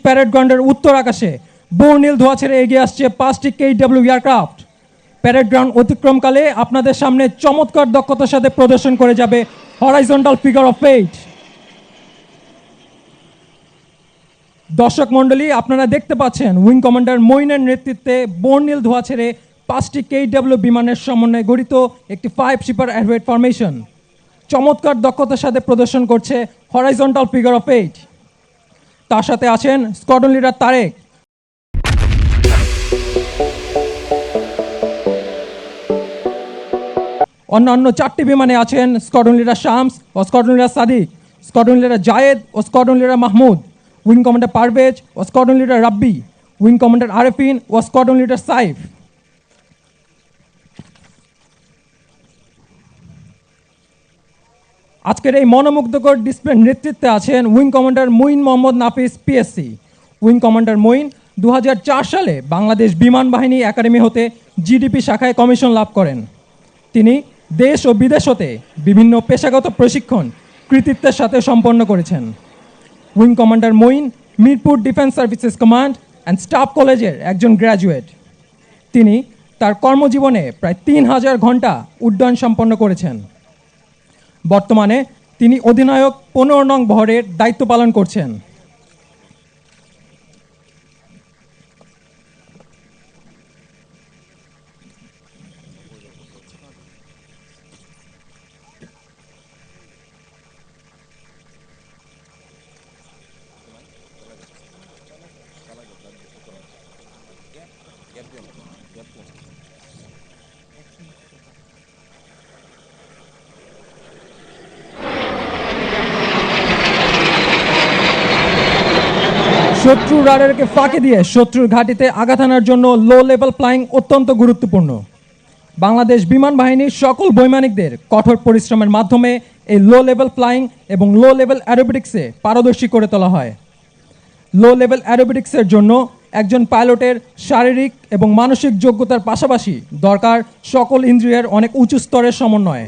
Parade গ্রাউন্ডের উত্তর আকাশে বর্ণিল ধোঁয়া ছেড়ে এগিয়ে আসছে 5টি KW এয়ারক্রাফট। প্যারেড গ্রাউন্ড অতিক্রমকালে আপনাদের সামনে চমৎকার দক্ষতার সাথে প্রদর্শন করে যাবে হরাইজন্টাল ফিগার অফ 8। দর্শক মণ্ডলী, আপনারা দেখতে পাচ্ছেন উইং কমান্ডার মঈনের নেতৃত্বে বর্ণিল ধোঁয়া ছেড়ে 5টি KW বিমানের সমন্বয়ে গঠিত একটি 5 শিপার অ্যাডওয়েট ফরমেশন চমৎকার দক্ষতার সাথে প্রদর্শন করছে হরাইজন্টাল ফিগার অফ 8। তার সাথে আছেন স্কোয়াড্রন লিডার তারেক, অন্যান্য 4টি বিমানে আছেন স্কোয়াড্রন লিডার শামস ও squadron leader Sadiq, squadron leader Zayed ও squadron leader Mahmud, wing commander Parvez ও squadron leader Rabbi, wing commander Arefin ও স্কোয়াড্রন লিডার সাইফ। আজকের এই মনোমুগ্ধকর ডিসপ্লের নেতৃত্বে আছেন wing commander Muin Mohammad Nafis PSC। Wing commander Muin 2004 সালে বাংলাদেশ বিমান বাহিনী একাডেমি হতে GDP শাখায় কমিশন লাভ করেন। তিনি দেশ ও বিদেশ হতে বিভিন্ন পেশাগত প্রশিক্ষণ কৃতিত্বের সাথে সম্পন্ন করেছেন। Wing commander Muin Mirpur defence services command and staff কলেজের একজন গ্র্যাজুয়েট। তিনি তার কর্মজীবনে প্রায় 3000 ঘন্টা উড্ডয়ন সম্পন্ন করেছেন। বর্তমানে তিনি অধিনায়ক 15 নং বহরের দায়িত্ব পালন করছেন। শত্রু রাডারকে ফাঁকি দিয়ে শত্রুর ঘাঁটিতে আঘাত আনার জন্য লো লেভেল ফ্লাইং অত্যন্ত গুরুত্বপূর্ণ। বাংলাদেশ বিমান বাহিনীর সকল বৈমানিকদের কঠোর পরিশ্রমের মাধ্যমে এই লো লেভেল ফ্লাইং এবং লো লেভেল অ্যারোবেটিক্সে পারদর্শী করে তোলা হয়। লো লেভেল অ্যারোবেটিক্সের জন্য একজন পাইলটের শারীরিক এবং মানসিক যোগ্যতার পাশাপাশি দরকার সকল ইন্দ্রিয়ের অনেক উঁচু স্তরের সমন্বয়।